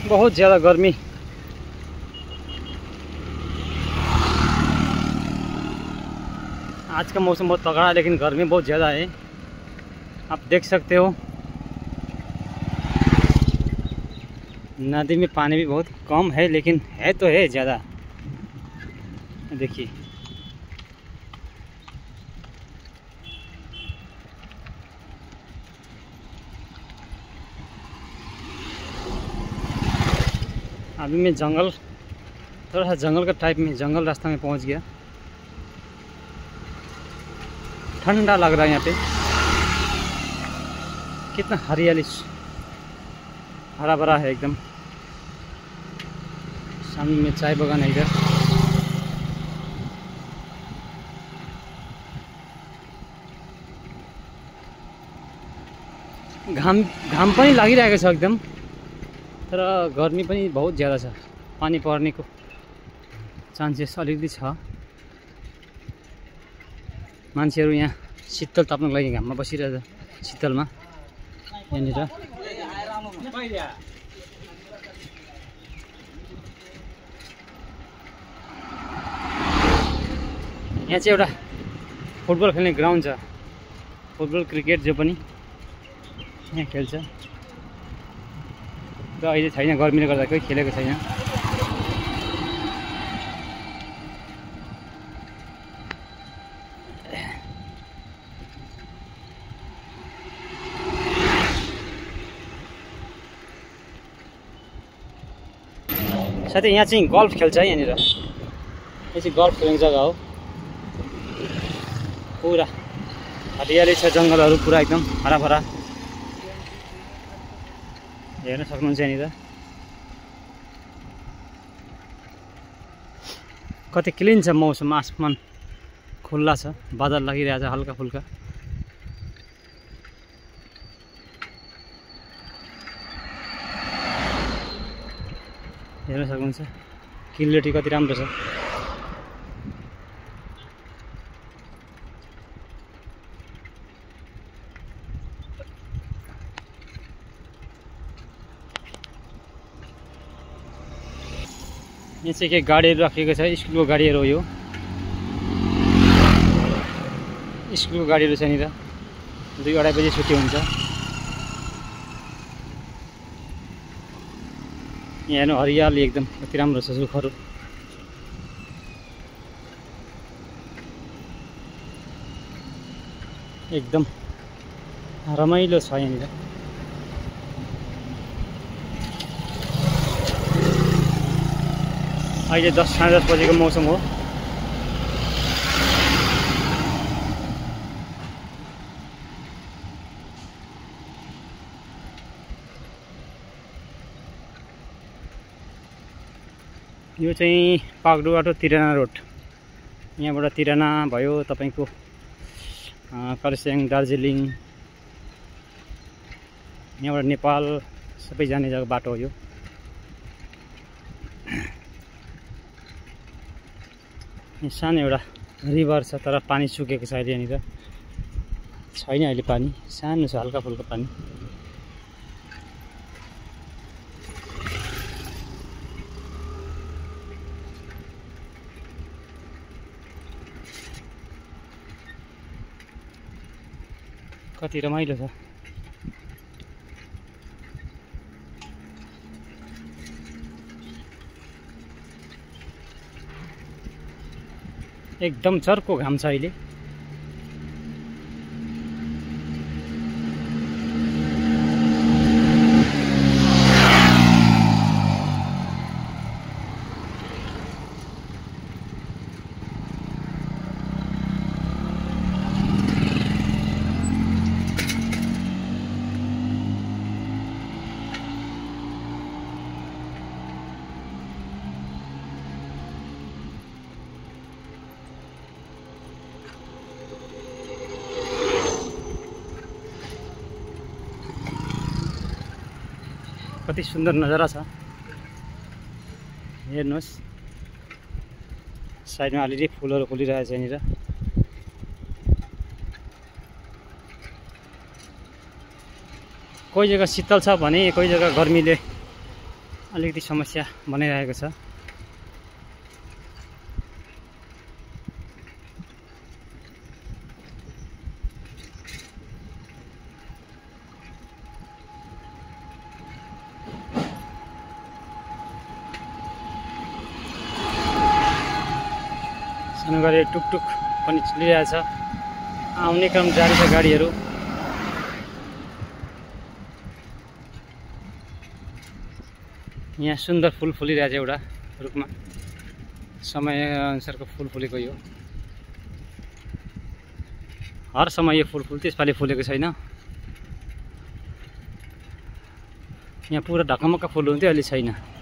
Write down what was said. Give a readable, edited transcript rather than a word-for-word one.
बहुत ज़्यादा गर्मी। आज का मौसम बहुत तगड़ा है लेकिन गर्मी बहुत ज़्यादा है, आप देख सकते हो। नदी में पानी भी बहुत कम है लेकिन है तो है ज़्यादा। देखिए अभी मैं जंगल, थोड़ा सा जंगल का टाइप में, जंगल रास्ता में पहुंच गया। ठंडा लग रहा है यहाँ पे, कितना हरियाली, हरा भरा है एकदम। सामने में चाय बगान है इधर। घाम पनि लागिरहेको छ एकदम, तर गर्मी पनि बहुत ज़्यादा छ। पानी पर्नेको चान्सेस अलिकति छ। मान्छेहरू यहाँ शीतल ताप्नको लागि घाममा बसिरहेछ, शीतलमा यहाँनिर। यहाँ चाहिँ एउटा फुटबल खेल्ने ग्राउन्ड छ, फुटबल क्रिकेट जो पनि यहाँ खेल्छ। र अहिले छैन, गर्मीले गर्दा कोही खेलेको छैन। साथै यहाँ चाहिँ गल्फ खेल्छ है यहाँनिर। यो चाहिँ गल्फ खेल्ने जग्गा हो। पुरा हरियाली छ, जङ्गलहरू पुरा एकदम हराभरा हेर्न सक्नुहुन्छ यहाँनिर। कति क्लिन छ मौसम, आसमान खुल्ला छ, बादल लागिरहेछ हल्का फुल्का। हेर्न सक्नुहुन्छ क्लियरिटी कति राम्रो छ। यहाँ चाहिँ के गाडीहरू राखिएको छ, स्कुलको गाडीहरू हो यो। स्कुलको गाडीहरू छ यहाँनिर। 2-2:30 बजे छुट्टी हुन्छ। यहाँ हेर्नु हरियाली एकदम कति राम्रो छ, रुखहरू। एकदम रमाइलो छ यहाँनिर। अहिले 10-10:30 बजेको मौसम हो। यो चाहिँ पाकडुबाटो तिराना रोड। यहाँबाट तिराना भयो तपाईको खरसाङ, दार्जिलिङ, यहाँबाट नेपाल सबै जाने जग्गा बाटो हो यो। सानो एउटा रिभर छ तर पानी सुकेको छ अहिले यहाँनिर, छैन अहिले पानी, सानो छ हल्का फुल्का पानी। कति रमाइलो छ। एकदम चर्को घाम छ अहिले। कति सुन्दर नजारा छ, हेर्नुहोस्। साइडमा अलिअलि फुलहरू फुलिरहेछ यहाँनिर। कोही जग्गा शीतल छ भने कोही जग्गा गर्मीले अलिकति समस्या बनाइरहेको छ। सानो गाडी टुकटुक पनि चलिरहेछ, आउने क्रम जारी छ गाडीहरू। यहाँ सुन्दर फुल फुलिरहेछ एउटा रुखमा, समय अनुसारको फुल फुलेको यो। हर समय यो फुल फुल्थ्यो, यसपालि फुलेको छैन। यहाँ पुरा ढकमक्क फुल हुन्थ्यो, अहिले छैन।